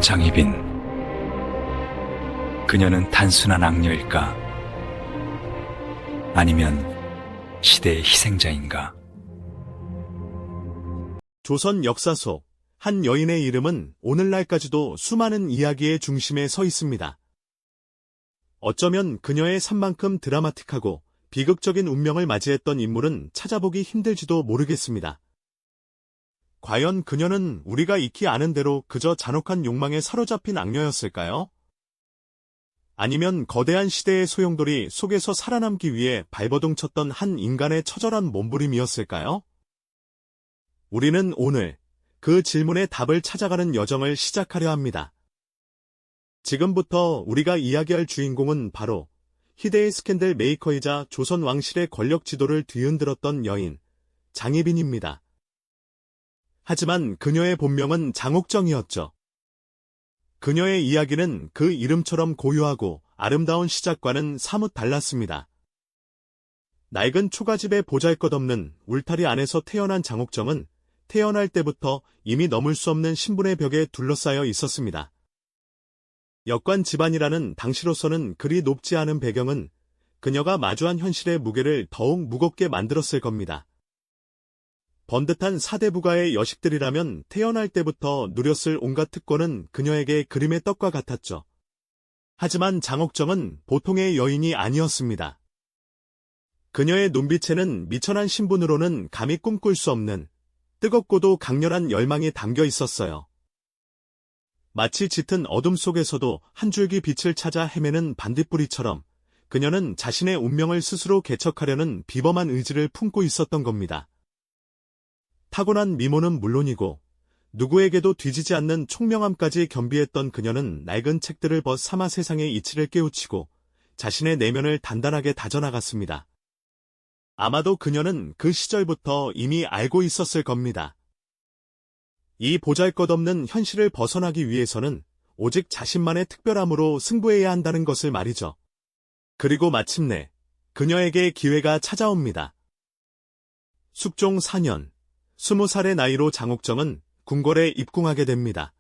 장희빈, 그녀는 단순한 악녀일까? 아니면 시대의 희생자인가? 조선 역사 속 한 여인의 이름은 오늘날까지도 수많은 이야기의 중심에 서 있습니다. 어쩌면 그녀의 삶만큼 드라마틱하고 비극적인 운명을 맞이했던 인물은 찾아보기 힘들지도 모르겠습니다. 과연 그녀는 우리가 익히 아는 대로 그저 잔혹한 욕망에 사로잡힌 악녀였을까요? 아니면 거대한 시대의 소용돌이 속에서 살아남기 위해 발버둥 쳤던 한 인간의 처절한 몸부림이었을까요? 우리는 오늘 그 질문의 답을 찾아가는 여정을 시작하려 합니다. 지금부터 우리가 이야기할 주인공은 바로 희대의 스캔들 메이커이자 조선 왕실의 권력 지도를 뒤흔들었던 여인, 장희빈입니다. 하지만 그녀의 본명은 장옥정이었죠. 그녀의 이야기는 그 이름처럼 고요하고 아름다운 시작과는 사뭇 달랐습니다. 낡은 초가집에 보잘것없는 울타리 안에서 태어난 장옥정은 태어날 때부터 이미 넘을 수 없는 신분의 벽에 둘러싸여 있었습니다. 역관 집안이라는 당시로서는 그리 높지 않은 배경은 그녀가 마주한 현실의 무게를 더욱 무겁게 만들었을 겁니다. 번듯한 사대부가의 여식들이라면 태어날 때부터 누렸을 온갖 특권은 그녀에게 그림의 떡과 같았죠. 하지만 장옥정은 보통의 여인이 아니었습니다. 그녀의 눈빛에는 미천한 신분으로는 감히 꿈꿀 수 없는 뜨겁고도 강렬한 열망이 담겨 있었어요. 마치 짙은 어둠 속에서도 한 줄기 빛을 찾아 헤매는 반딧불이처럼 그녀는 자신의 운명을 스스로 개척하려는 비범한 의지를 품고 있었던 겁니다. 타고난 미모는 물론이고 누구에게도 뒤지지 않는 총명함까지 겸비했던 그녀는 낡은 책들을 벗삼아 세상의 이치를 깨우치고 자신의 내면을 단단하게 다져나갔습니다. 아마도 그녀는 그 시절부터 이미 알고 있었을 겁니다. 이 보잘것없는 현실을 벗어나기 위해서는 오직 자신만의 특별함으로 승부해야 한다는 것을 말이죠. 그리고 마침내 그녀에게 기회가 찾아옵니다. 숙종 4년, 20살의 나이로 장옥정은 궁궐에 입궁하게 됩니다.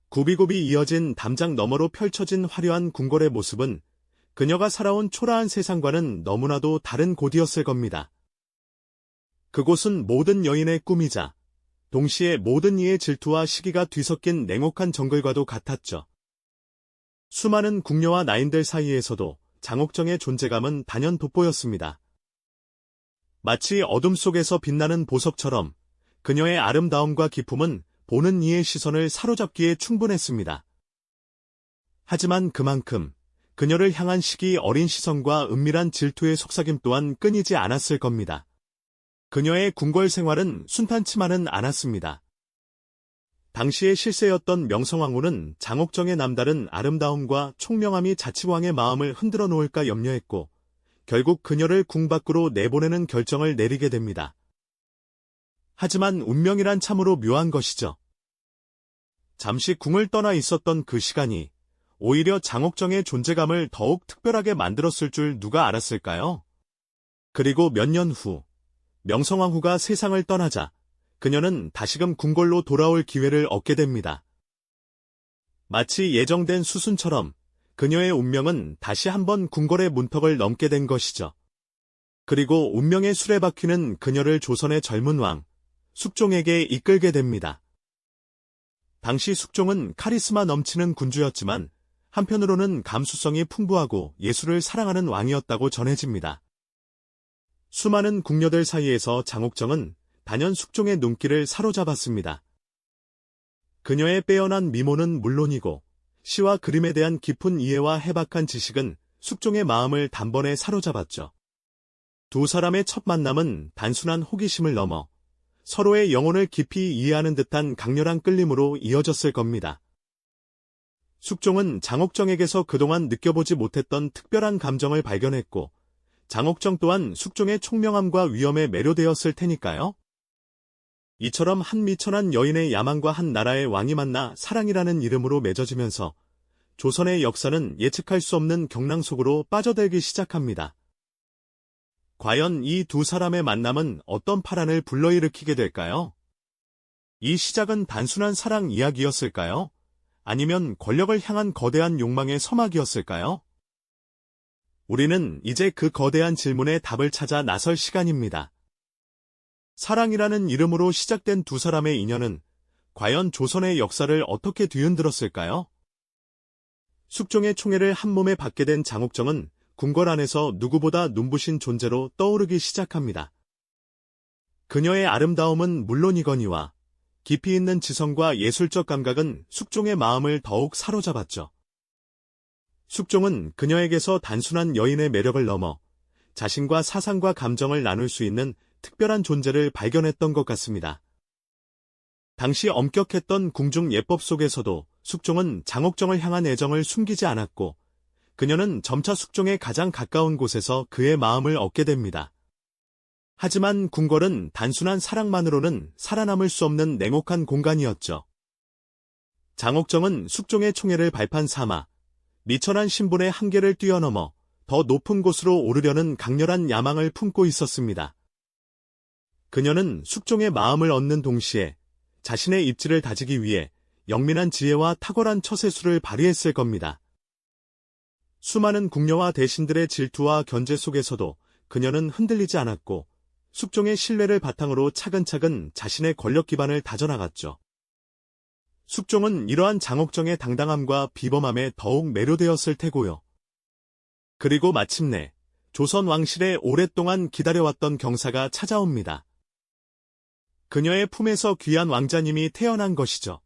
굽이굽이 이어진 담장 너머로 펼쳐진 화려한 궁궐의 모습은 그녀가 살아온 초라한 세상과는 너무나도 다른 곳이었을 겁니다. 그곳은 모든 여인의 꿈이자 동시에 모든 이의 질투와 시기가 뒤섞인 냉혹한 정글과도 같았죠. 수많은 궁녀와 나인들 사이에서도 장옥정의 존재감은 단연 돋보였습니다. 마치 어둠 속에서 빛나는 보석처럼 그녀의 아름다움과 기품은 보는 이의 시선을 사로잡기에 충분했습니다. 하지만 그만큼 그녀를 향한 시기 어린 시선과 은밀한 질투의 속삭임 또한 끊이지 않았을 겁니다. 그녀의 궁궐 생활은 순탄치만은 않았습니다. 당시의 실세였던 명성황후는 장옥정의 남다른 아름다움과 총명함이 자치왕의 마음을 흔들어 놓을까 염려했고 결국 그녀를 궁 밖으로 내보내는 결정을 내리게 됩니다. 하지만 운명이란 참으로 묘한 것이죠. 잠시 궁을 떠나 있었던 그 시간이 오히려 장옥정의 존재감을 더욱 특별하게 만들었을 줄 누가 알았을까요? 그리고 몇 년 후, 명성황후가 세상을 떠나자 그녀는 다시금 궁궐로 돌아올 기회를 얻게 됩니다. 마치 예정된 수순처럼 그녀의 운명은 다시 한번 궁궐의 문턱을 넘게 된 것이죠. 그리고 운명의 수레바퀴는 그녀를 조선의 젊은 왕, 숙종에게 이끌게 됩니다. 당시 숙종은 카리스마 넘치는 군주였지만 한편으로는 감수성이 풍부하고 예술을 사랑하는 왕이었다고 전해집니다. 수많은 궁녀들 사이에서 장옥정은 단연 숙종의 눈길을 사로잡았습니다. 그녀의 빼어난 미모는 물론이고 시와 그림에 대한 깊은 이해와 해박한 지식은 숙종의 마음을 단번에 사로잡았죠. 두 사람의 첫 만남은 단순한 호기심을 넘어 서로의 영혼을 깊이 이해하는 듯한 강렬한 끌림으로 이어졌을 겁니다. 숙종은 장옥정에게서 그동안 느껴보지 못했던 특별한 감정을 발견했고 장옥정 또한 숙종의 총명함과 위엄에 매료되었을 테니까요. 이처럼 한 미천한 여인의 야망과 한 나라의 왕이 만나 사랑이라는 이름으로 맺어지면서 조선의 역사는 예측할 수 없는 경랑 속으로 빠져들기 시작합니다. 과연 이 두 사람의 만남은 어떤 파란을 불러일으키게 될까요? 이 시작은 단순한 사랑 이야기였을까요? 아니면 권력을 향한 거대한 욕망의 서막이었을까요? 우리는 이제 그 거대한 질문에 답을 찾아 나설 시간입니다. 사랑이라는 이름으로 시작된 두 사람의 인연은 과연 조선의 역사를 어떻게 뒤흔들었을까요? 숙종의 총애를 한몸에 받게 된 장옥정은 궁궐 안에서 누구보다 눈부신 존재로 떠오르기 시작합니다. 그녀의 아름다움은 물론이거니와 깊이 있는 지성과 예술적 감각은 숙종의 마음을 더욱 사로잡았죠. 숙종은 그녀에게서 단순한 여인의 매력을 넘어 자신과 사상과 감정을 나눌 수 있는 특별한 존재를 발견했던 것 같습니다. 당시 엄격했던 궁중 예법 속에서도 숙종은 장옥정을 향한 애정을 숨기지 않았고 그녀는 점차 숙종의 가장 가까운 곳에서 그의 마음을 얻게 됩니다. 하지만 궁궐은 단순한 사랑만으로는 살아남을 수 없는 냉혹한 공간이었죠. 장옥정은 숙종의 총애를 발판 삼아 미천한 신분의 한계를 뛰어넘어 더 높은 곳으로 오르려는 강렬한 야망을 품고 있었습니다. 그녀는 숙종의 마음을 얻는 동시에 자신의 입지를 다지기 위해 영민한 지혜와 탁월한 처세술을 발휘했을 겁니다. 수많은 궁녀와 대신들의 질투와 견제 속에서도 그녀는 흔들리지 않았고 숙종의 신뢰를 바탕으로 차근차근 자신의 권력 기반을 다져나갔죠. 숙종은 이러한 장옥정의 당당함과 비범함에 더욱 매료되었을 테고요. 그리고 마침내 조선 왕실에 오랫동안 기다려왔던 경사가 찾아옵니다. 그녀의 품에서 귀한 왕자님이 태어난 것이죠.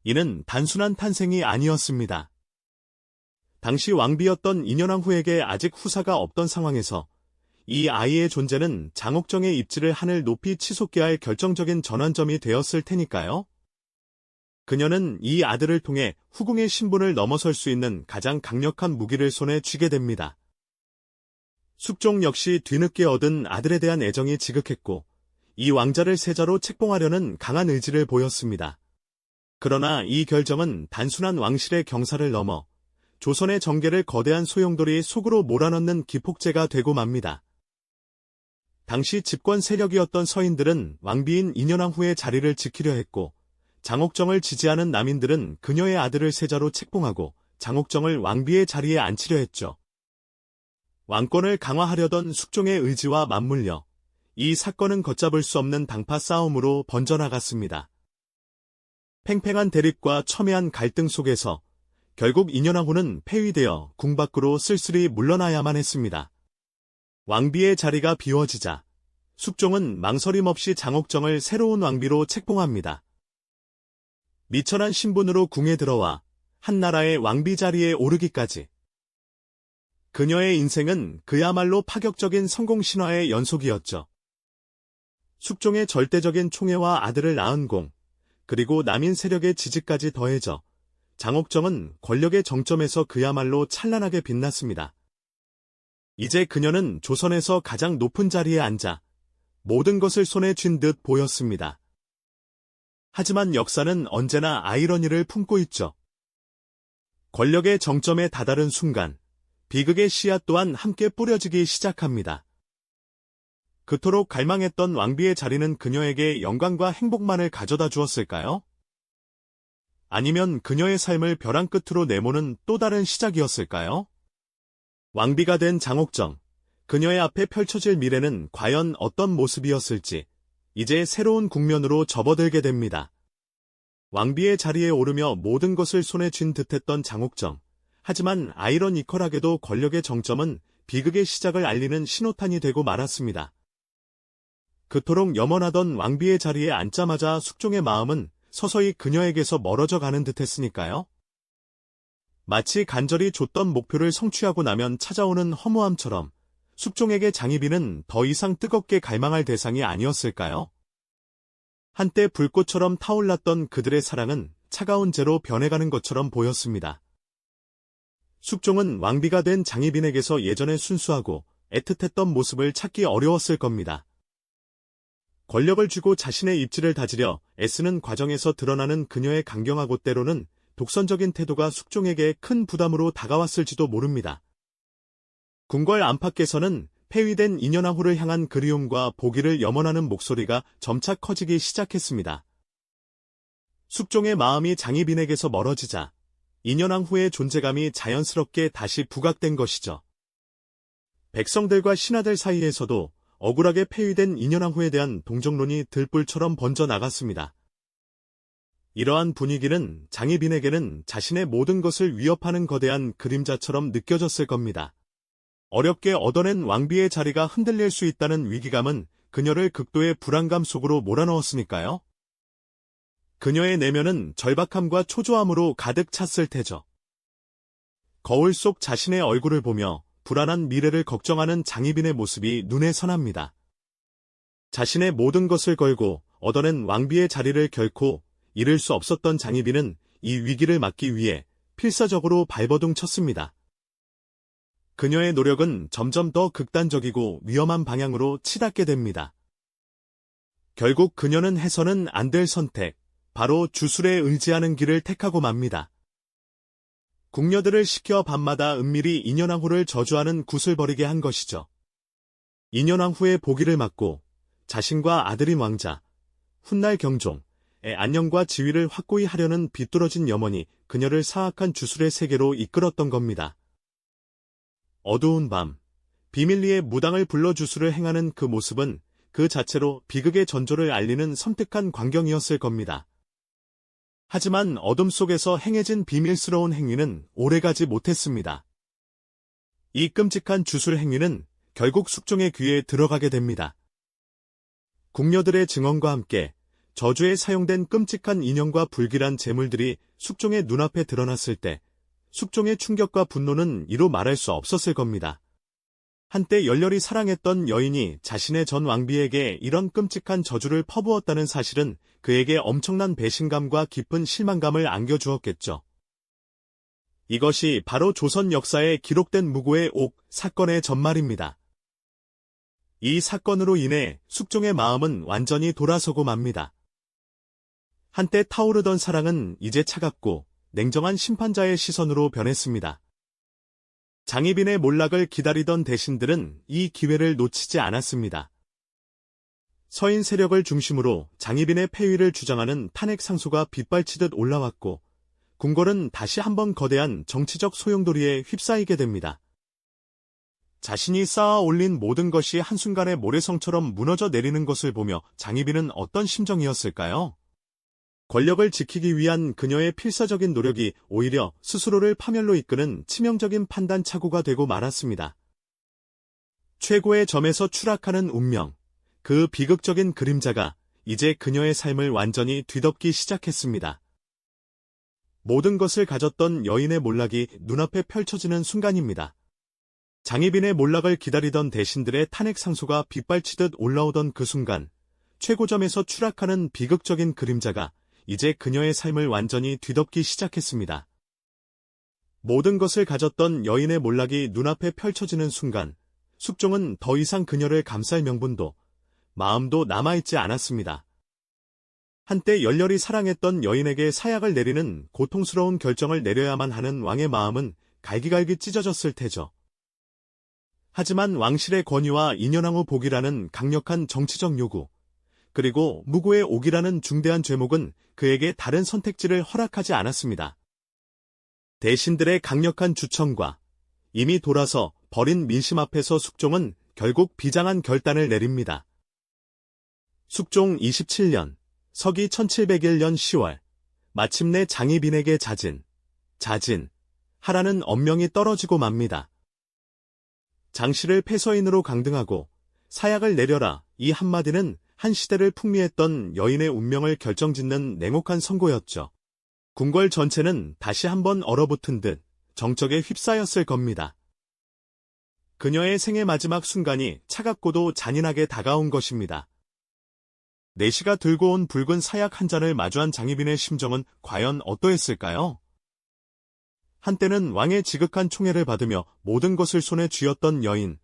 이는 단순한 탄생이 아니었습니다. 당시 왕비였던 인현왕 후에게 아직 후사가 없던 상황에서 이 아이의 존재는 장옥정의 입지를 하늘 높이 치솟게 할 결정적인 전환점이 되었을 테니까요. 그녀는 이 아들을 통해 후궁의 신분을 넘어설 수 있는 가장 강력한 무기를 손에 쥐게 됩니다. 숙종 역시 뒤늦게 얻은 아들에 대한 애정이 지극했고 이 왕자를 세자로 책봉하려는 강한 의지를 보였습니다. 그러나 이 결정은 단순한 왕실의 경사를 넘어 조선의 정계를 거대한 소용돌이 속으로 몰아넣는 기폭제가 되고 맙니다. 당시 집권 세력이었던 서인들은 왕비인 인현왕 후의 자리를 지키려 했고 장옥정을 지지하는 남인들은 그녀의 아들을 세자로 책봉하고 장옥정을 왕비의 자리에 앉히려 했죠. 왕권을 강화하려던 숙종의 의지와 맞물려 이 사건은 걷잡을 수 없는 당파 싸움으로 번져나갔습니다. 팽팽한 대립과 첨예한 갈등 속에서 결국 인현왕 후는 폐위되어 궁 밖으로 쓸쓸히 물러나야만 했습니다. 왕비의 자리가 비워지자 숙종은 망설임 없이 장옥정을 새로운 왕비로 책봉합니다. 미천한 신분으로 궁에 들어와 한나라의 왕비 자리에 오르기까지. 그녀의 인생은 그야말로 파격적인 성공 신화의 연속이었죠. 숙종의 절대적인 총애와 아들을 낳은 공, 그리고 남인 세력의 지지까지 더해져 장옥정은 권력의 정점에서 그야말로 찬란하게 빛났습니다. 이제 그녀는 조선에서 가장 높은 자리에 앉아 모든 것을 손에 쥔 듯 보였습니다. 하지만 역사는 언제나 아이러니를 품고 있죠. 권력의 정점에 다다른 순간, 비극의 씨앗 또한 함께 뿌려지기 시작합니다. 그토록 갈망했던 왕비의 자리는 그녀에게 영광과 행복만을 가져다 주었을까요? 아니면 그녀의 삶을 벼랑 끝으로 내모는 또 다른 시작이었을까요? 왕비가 된 장옥정, 그녀의 앞에 펼쳐질 미래는 과연 어떤 모습이었을지 이제 새로운 국면으로 접어들게 됩니다. 왕비의 자리에 오르며 모든 것을 손에 쥔 듯했던 장옥정. 하지만 아이러니컬하게도 권력의 정점은 비극의 시작을 알리는 신호탄이 되고 말았습니다. 그토록 염원하던 왕비의 자리에 앉자마자 숙종의 마음은 서서히 그녀에게서 멀어져 가는 듯했으니까요. 마치 간절히 줬던 목표를 성취하고 나면 찾아오는 허무함처럼 숙종에게 장희빈은 더 이상 뜨겁게 갈망할 대상이 아니었을까요? 한때 불꽃처럼 타올랐던 그들의 사랑은 차가운 재로 변해가는 것처럼 보였습니다. 숙종은 왕비가 된 장희빈에게서 예전의 순수하고 애틋했던 모습을 찾기 어려웠을 겁니다. 권력을 쥐고 자신의 입지를 다지려 애쓰는 과정에서 드러나는 그녀의 강경하고 때로는 독선적인 태도가 숙종에게 큰 부담으로 다가왔을지도 모릅니다. 궁궐 안팎에서는 폐위된 인현왕 후를 향한 그리움과 보기를 염원하는 목소리가 점차 커지기 시작했습니다. 숙종의 마음이 장희빈에게서 멀어지자 인현왕후의 존재감이 자연스럽게 다시 부각된 것이죠. 백성들과 신하들 사이에서도 억울하게 폐위된 인현왕후에 대한 동정론이 들불처럼 번져나갔습니다. 이러한 분위기는 장희빈에게는 자신의 모든 것을 위협하는 거대한 그림자처럼 느껴졌을 겁니다. 어렵게 얻어낸 왕비의 자리가 흔들릴 수 있다는 위기감은 그녀를 극도의 불안감 속으로 몰아넣었으니까요. 그녀의 내면은 절박함과 초조함으로 가득 찼을 테죠. 거울 속 자신의 얼굴을 보며 불안한 미래를 걱정하는 장희빈의 모습이 눈에 선합니다. 자신의 모든 것을 걸고 얻어낸 왕비의 자리를 결코 잃을 수 없었던 장희빈은 이 위기를 막기 위해 필사적으로 발버둥 쳤습니다. 그녀의 노력은 점점 더 극단적이고 위험한 방향으로 치닫게 됩니다. 결국 그녀는 해서는 안 될 선택, 바로 주술에 의지하는 길을 택하고 맙니다. 궁녀들을 시켜 밤마다 은밀히 인현왕후를 저주하는 굿을 벌이게 한 것이죠. 인현왕후의 보기를 막고 자신과 아들인 왕자, 훗날 경종의 안녕과 지위를 확고히 하려는 비뚤어진 염원이 그녀를 사악한 주술의 세계로 이끌었던 겁니다. 어두운 밤, 비밀리에 무당을 불러 주술을 행하는 그 모습은 그 자체로 비극의 전조를 알리는 섬뜩한 광경이었을 겁니다. 하지만 어둠 속에서 행해진 비밀스러운 행위는 오래가지 못했습니다. 이 끔찍한 주술 행위는 결국 숙종의 귀에 들어가게 됩니다. 궁녀들의 증언과 함께 저주에 사용된 끔찍한 인형과 불길한 제물들이 숙종의 눈앞에 드러났을 때 숙종의 충격과 분노는 이루 말할 수 없었을 겁니다. 한때 열렬히 사랑했던 여인이 자신의 전 왕비에게 이런 끔찍한 저주를 퍼부었다는 사실은 그에게 엄청난 배신감과 깊은 실망감을 안겨주었겠죠. 이것이 바로 조선 역사에 기록된 무고의 옥 사건의 전말입니다. 이 사건으로 인해 숙종의 마음은 완전히 돌아서고 맙니다. 한때 타오르던 사랑은 이제 차갑고 냉정한 심판자의 시선으로 변했습니다. 장희빈의 몰락을 기다리던 대신들은 이 기회를 놓치지 않았습니다. 서인 세력을 중심으로 장희빈의 폐위를 주장하는 탄핵 상소가 빗발치듯 올라왔고 궁궐은 다시 한번 거대한 정치적 소용돌이에 휩싸이게 됩니다. 자신이 쌓아 올린 모든 것이 한순간에 모래성처럼 무너져 내리는 것을 보며 장희빈은 어떤 심정이었을까요? 권력을 지키기 위한 그녀의 필사적인 노력이 오히려 스스로를 파멸로 이끄는 치명적인 판단 착오가 되고 말았습니다. 최고의 점에서 추락하는 운명, 그 비극적인 그림자가 이제 그녀의 삶을 완전히 뒤덮기 시작했습니다. 모든 것을 가졌던 여인의 몰락이 눈앞에 펼쳐지는 순간입니다. 장희빈의 몰락을 기다리던 대신들의 탄핵 상소가 빗발치듯 올라오던 그 순간, 최고점에서 추락하는 비극적인 그림자가 이제 그녀의 삶을 완전히 뒤덮기 시작했습니다. 모든 것을 가졌던 여인의 몰락이 눈앞에 펼쳐지는 순간, 숙종은 더 이상 그녀를 감쌀 명분도, 마음도 남아있지 않았습니다. 한때 열렬히 사랑했던 여인에게 사약을 내리는 고통스러운 결정을 내려야만 하는 왕의 마음은 갈기갈기 찢어졌을 테죠. 하지만 왕실의 권위와 인현왕후 복이라는 강력한 정치적 요구, 그리고 무고의 옥이라는 중대한 죄목은 그에게 다른 선택지를 허락하지 않았습니다. 대신들의 강력한 주청과 이미 돌아서 버린 민심 앞에서 숙종은 결국 비장한 결단을 내립니다. 숙종 27년, 서기 1701년 10월, 마침내 장희빈에게 하라는 엄명이 떨어지고 맙니다. 장씨를 패서인으로 강등하고 사약을 내려라, 이 한마디는 한 시대를 풍미했던 여인의 운명을 결정짓는 냉혹한 선고였죠. 궁궐 전체는 다시 한번 얼어붙은 듯 정적에 휩싸였을 겁니다. 그녀의 생애 마지막 순간이 차갑고도 잔인하게 다가온 것입니다. 내시가 들고 온 붉은 사약 한 잔을 마주한 장희빈의 심정은 과연 어떠했을까요? 한때는 왕의 지극한 총애를 받으며 모든 것을 손에 쥐었던 여인,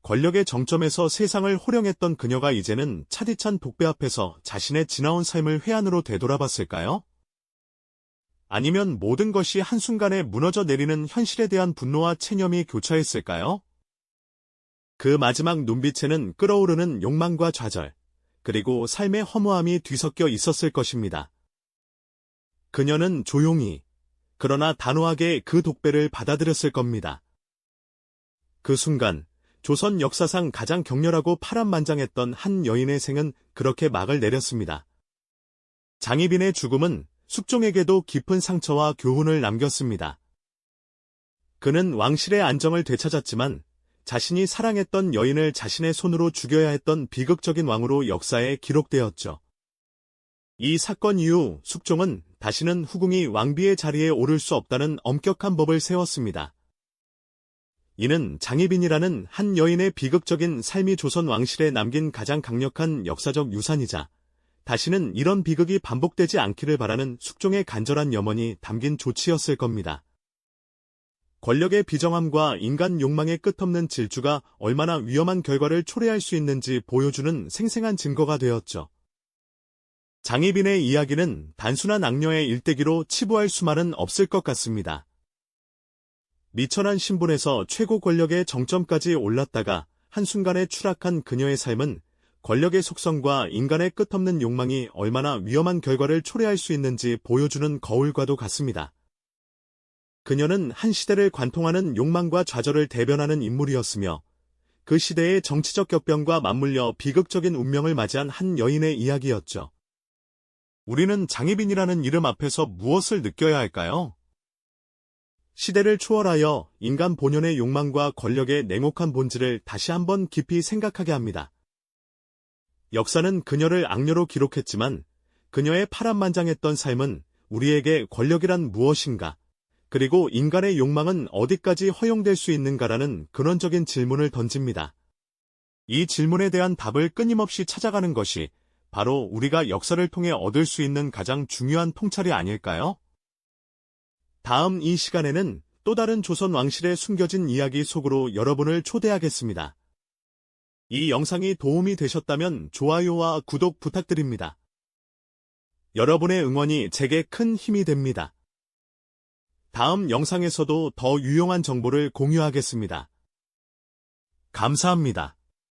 권력의 정점에서 세상을 호령했던 그녀가 이제는 차디찬 복배 앞에서 자신의 지나온 삶을 회한으로 되돌아봤을까요? 아니면 모든 것이 한순간에 무너져 내리는 현실에 대한 분노와 체념이 교차했을까요? 그 마지막 눈빛에는 끓어오르는 욕망과 좌절, 그리고 삶의 허무함이 뒤섞여 있었을 것입니다. 그녀는 조용히, 그러나 단호하게 그 독배를 받아들였을 겁니다. 그 순간, 조선 역사상 가장 격렬하고 파란만장했던 한 여인의 생은 그렇게 막을 내렸습니다. 장희빈의 죽음은 숙종에게도 깊은 상처와 교훈을 남겼습니다. 그는 왕실의 안정을 되찾았지만 자신이 사랑했던 여인을 자신의 손으로 죽여야 했던 비극적인 왕으로 역사에 기록되었죠. 이 사건 이후 숙종은 다시는 후궁이 왕비의 자리에 오를 수 없다는 엄격한 법을 세웠습니다. 이는 장희빈이라는 한 여인의 비극적인 삶이 조선 왕실에 남긴 가장 강력한 역사적 유산이자 다시는 이런 비극이 반복되지 않기를 바라는 숙종의 간절한 염원이 담긴 조치였을 겁니다. 권력의 비정함과 인간 욕망의 끝없는 질주가 얼마나 위험한 결과를 초래할 수 있는지 보여주는 생생한 증거가 되었죠. 장희빈의 이야기는 단순한 악녀의 일대기로 치부할 수만은 없을 것 같습니다. 미천한 신분에서 최고 권력의 정점까지 올랐다가 한순간에 추락한 그녀의 삶은 권력의 속성과 인간의 끝없는 욕망이 얼마나 위험한 결과를 초래할 수 있는지 보여주는 거울과도 같습니다. 그녀는 한 시대를 관통하는 욕망과 좌절을 대변하는 인물이었으며 그 시대의 정치적 격변과 맞물려 비극적인 운명을 맞이한 한 여인의 이야기였죠. 우리는 장희빈이라는 이름 앞에서 무엇을 느껴야 할까요? 시대를 초월하여 인간 본연의 욕망과 권력의 냉혹한 본질을 다시 한번 깊이 생각하게 합니다. 역사는 그녀를 악녀로 기록했지만 그녀의 파란만장했던 삶은 우리에게 권력이란 무엇인가, 그리고 인간의 욕망은 어디까지 허용될 수 있는가라는 근원적인 질문을 던집니다. 이 질문에 대한 답을 끊임없이 찾아가는 것이 바로 우리가 역사를 통해 얻을 수 있는 가장 중요한 통찰이 아닐까요? 다음 이 시간에는 또 다른 조선 왕실의 숨겨진 이야기 속으로 여러분을 초대하겠습니다. 이 영상이 도움이 되셨다면 좋아요와 구독 부탁드립니다. 여러분의 응원이 제게 큰 힘이 됩니다. 다음 영상에서도 더 유용한 정보를 공유하겠습니다. 감사합니다.